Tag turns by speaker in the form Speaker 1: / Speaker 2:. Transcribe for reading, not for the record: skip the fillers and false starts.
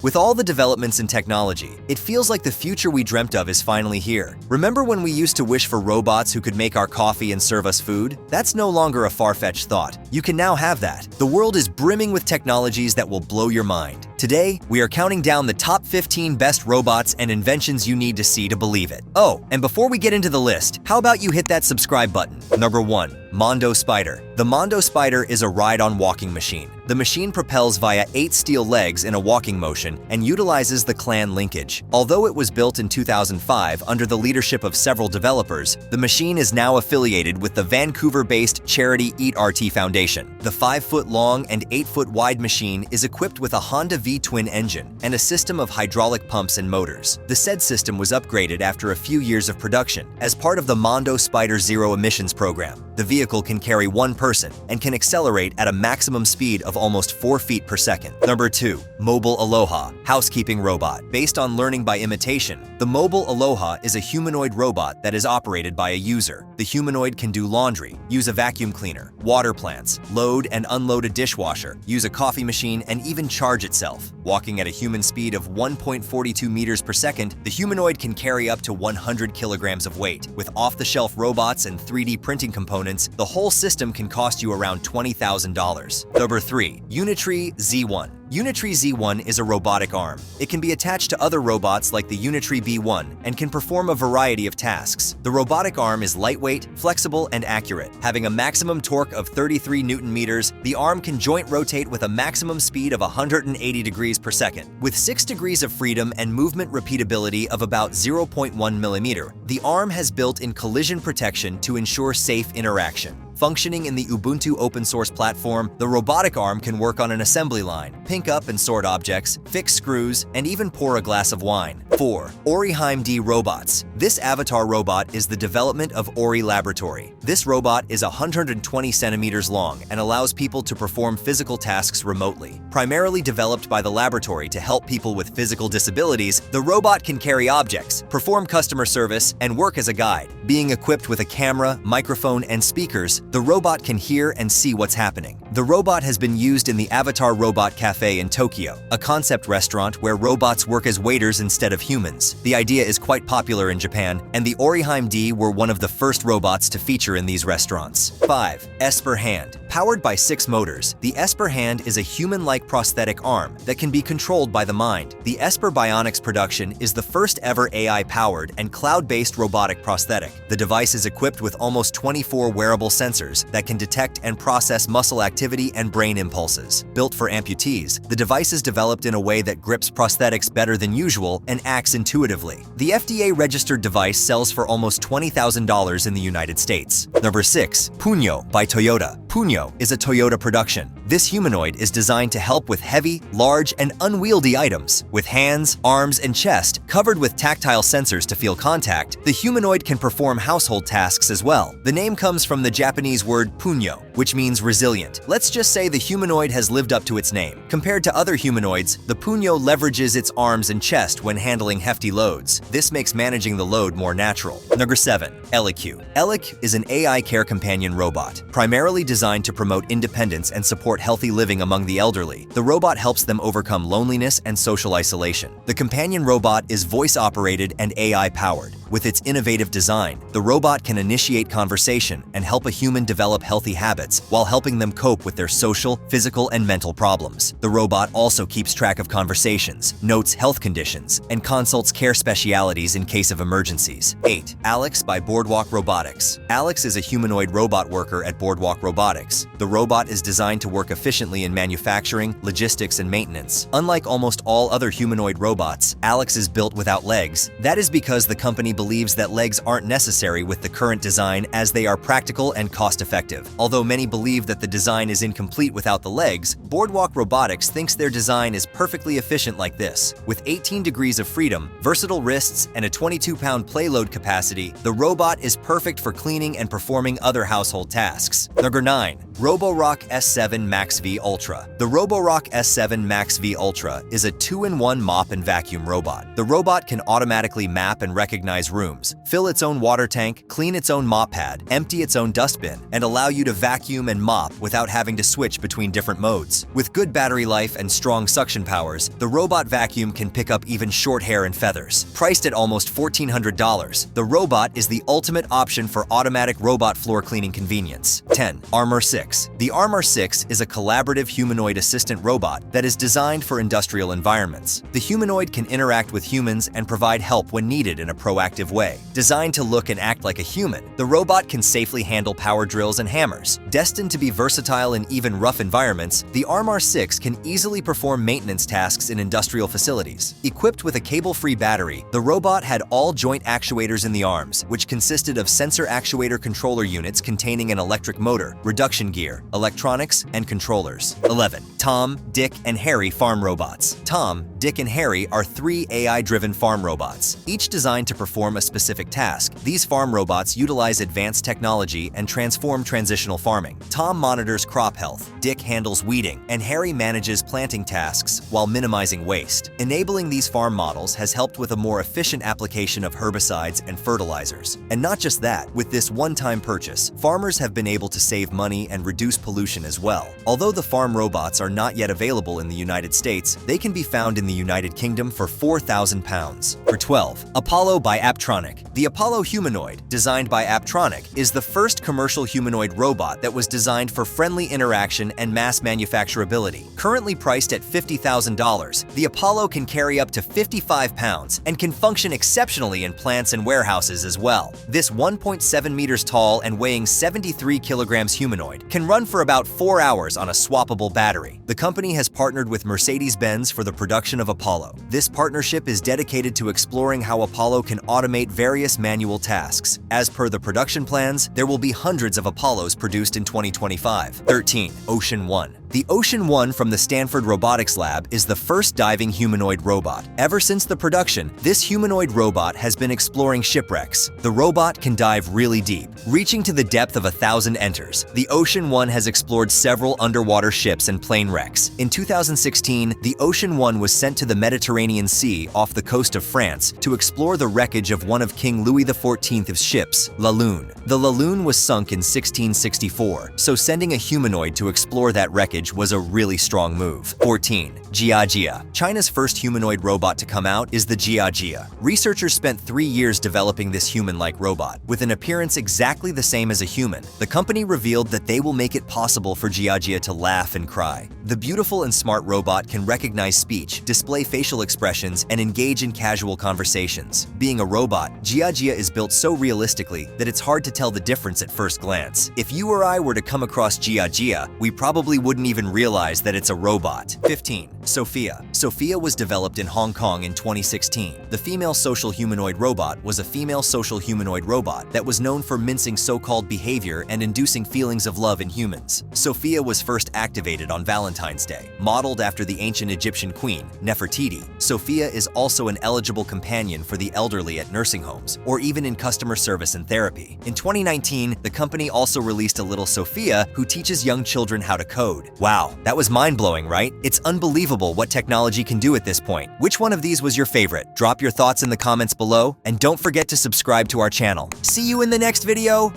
Speaker 1: With all the developments in technology, it feels like the future we dreamt of is finally here. Remember when we used to wish for robots who could make our coffee and serve us food? That's no longer a far-fetched thought. You can now have that. The world is brimming with technologies that will blow your mind. Today, we are counting down the top 15 best robots and inventions you need to see to believe it. Oh, and before we get into the list, how about you hit that subscribe button? Number 1. Mondo Spider. The Mondo Spider is a ride-on walking machine. The machine propels via 8 steel legs in a walking motion and utilizes the clan linkage. Although it was built in 2005 under the leadership of several developers, the machine is now affiliated with the Vancouver-based charity Eat RT Foundation. The 5-foot-long and 8-foot-wide machine is equipped with a Honda V-twin engine and a system of hydraulic pumps and motors. The said system was upgraded after a few years of production as part of the Mondo Spider Zero Emissions program. The vehicle can carry one person and can accelerate at a maximum speed of almost 4 feet per second. Number 2. Mobile Aloha, housekeeping robot. Based on learning by imitation, the Mobile Aloha is a humanoid robot that is operated by a user. The humanoid can do laundry, use a vacuum cleaner, water plants, load and unload a dishwasher, use a coffee machine, and even charge itself. Walking at a human speed of 1.42 meters per second, the humanoid can carry up to 100 kilograms of weight. With off-the-shelf robots and 3D printing components, the whole system can cost you around $20,000. Number 3. Unitree Z1. Unitree Z1 is a robotic arm. It can be attached to other robots like the Unitree B1 and can perform a variety of tasks. The robotic arm is lightweight, flexible, and accurate. Having a maximum torque of 33 Newton meters, the arm can joint rotate with a maximum speed of 180 degrees per second. With 6 degrees of freedom and movement repeatability of about 0.1 millimeter, the arm has built-in collision protection to ensure safe interaction. Functioning in the Ubuntu open source platform, the robotic arm can work on an assembly line, pick up and sort objects, fix screws, and even pour a glass of wine. 4. Oriheim D Robots. This avatar robot is the development of Ori Laboratory. This robot is 120 centimeters long and allows people to perform physical tasks remotely. Primarily developed by the laboratory to help people with physical disabilities, the robot can carry objects, perform customer service, and work as a guide. Being equipped with a camera, microphone, and speakers, the robot can hear and see what's happening. The robot has been used in the Avatar Robot Cafe in Tokyo, a concept restaurant where robots work as waiters instead of humans. The idea is quite popular in Japan, and the Oriheim D were one of the first robots to feature in these restaurants. 5. Esper Hand. Powered by 6 motors, the Esper Hand is a human-like prosthetic arm that can be controlled by the mind. The Esper Bionics production is the first ever AI-powered and cloud-based robotic prosthetic. The device is equipped with almost 24 wearable sensors that can detect and process muscle activity and brain impulses. Built for amputees, the device is developed in a way that grips prosthetics better than usual and acts intuitively. The FDA-registered device sells for almost $20,000 in the United States. Number 6. Punyo by Toyota. Punyo is a Toyota production. This humanoid is designed to help with heavy, large, and unwieldy items. With hands, arms, and chest covered with tactile sensors to feel contact, the humanoid can perform household tasks as well. The name comes from the Japanese word punyo, which means resilient. Let's just say the humanoid has lived up to its name. Compared to other humanoids, the punyo leverages its arms and chest when handling hefty loads. This makes managing the load more natural. Number 7. Eliq. Eliq is an AI care companion robot, primarily designed to promote independence and support healthy living among the elderly. The robot helps them overcome loneliness and social isolation. The companion robot is voice-operated and AI-powered. With its innovative design, the robot can initiate conversation and help a human develop healthy habits while helping them cope with their social, physical, and mental problems. The robot also keeps track of conversations, notes health conditions, and consults care specialities in case of emergencies. 8. Alex by Boardwalk Robotics. Alex is a humanoid robot worker at Boardwalk Robotics. The robot is designed to work efficiently in manufacturing, logistics, and maintenance. Unlike almost all other humanoid robots, Alex is built without legs. That is because the company believes that legs aren't necessary with the current design as they are practical and cost-effective. Although many believe that the design is incomplete without the legs, Boardwalk Robotics thinks their design is perfectly efficient like this. With 18 degrees of freedom, versatile wrists, and a 22-pound payload capacity, the robot is perfect for cleaning and performing other household tasks. Number 9. Roborock S7 Max V Ultra. The Roborock S7 Max V Ultra is a 2-in-1 mop and vacuum robot. The robot can automatically map and recognize organize rooms, fill its own water tank, clean its own mop pad, empty its own dustbin, and allow you to vacuum and mop without having to switch between different modes. With good battery life and strong suction powers, the robot vacuum can pick up even short hair and feathers. Priced at almost $1,400, the robot is the ultimate option for automatic robot floor cleaning convenience. 10. Armor 6. The Armor 6 is a collaborative humanoid assistant robot that is designed for industrial environments. The humanoid can interact with humans and provide help when needed in a proactive way. Designed to look and act like a human, the robot can safely handle power drills and hammers. Destined to be versatile in even rough environments, the Armor 6 can easily perform maintenance tasks in industrial facilities. Equipped with a cable-free battery, the robot had all joint actuators in the arms, which consisted of sensor actuator controller units containing an electric motor, reduction gear, electronics, and controllers. 11. Tom, Dick, and Harry farm robots. Tom, Dick, and Harry are 3 AI-driven farm robots, each designed to perform a specific task. These farm robots utilize advanced technology and transform transitional farming. Tom monitors crop health, Dick handles weeding, and Harry manages planting tasks while minimizing waste. Enabling these farm models has helped with a more efficient application of herbicides and fertilizers. And not just that, with this one-time purchase, farmers have been able to save money and reduce pollution as well. Although the farm robots are not yet available in the United States, they can be found in the United Kingdom for £4,000. For 12. Apollo by Apptronic. The Apollo humanoid, designed by Apptronic, is the first commercial humanoid robot that was designed for friendly interaction and mass manufacturability. Currently priced at $50,000, the Apollo can carry up to 55 pounds and can function exceptionally in plants and warehouses as well. This 1.7 meters tall and weighing 73 kilograms humanoid can run for about 4 hours on a swappable battery. The company has partnered with Mercedes-Benz for the production of Apollo. This partnership is dedicated to exploring how Apollo can automate various manual tasks. As per the production plans, there will be hundreds of Apollos produced in 2025. 13. Ocean 1. The Ocean 1 from the Stanford Robotics Lab is the first diving humanoid robot. Ever since the production, this humanoid robot has been exploring shipwrecks. The robot can dive really deep, reaching to the depth of 1,000 enters. The Ocean 1 has explored several underwater ships and plane wrecks. In 2016, the Ocean 1 was sent to the Mediterranean Sea off the coast of France to explore the wreckage of one of King Louis XIV's ships, La Lune. The La Lune was sunk in 1664, so sending a humanoid to explore that wreckage was a really strong move. 14. Jiajia. China's first humanoid robot to come out is the Jiajia. Researchers spent 3 years developing this human-like robot. With an appearance exactly the same as a human, the company revealed that they will make it possible for Jiajia to laugh and cry. The beautiful and smart robot can recognize speech, display facial expressions, and engage in casual conversations. Being a robot, Jiajia is built so realistically that it's hard to tell the difference at first glance. If you or I were to come across Jiajia, we probably wouldn't even realize that it's a robot. 15. Sophia. Sophia was developed in Hong Kong in 2016. The female social humanoid robot was a female social humanoid robot that was known for mincing so-called behavior and inducing feelings of love in humans. Sophia was first activated on Valentine's Day. Modeled after the ancient Egyptian queen, Nefertiti, Sophia is also an eligible companion for the elderly at nursing homes, or even in customer service and therapy. In 2019, the company also released a little Sophia who teaches young children how to code. Wow, that was mind-blowing, right? It's unbelievable what technology can do at this point. Which one of these was your favorite? Drop your thoughts in the comments below, and don't forget to subscribe to our channel. See you in the next video!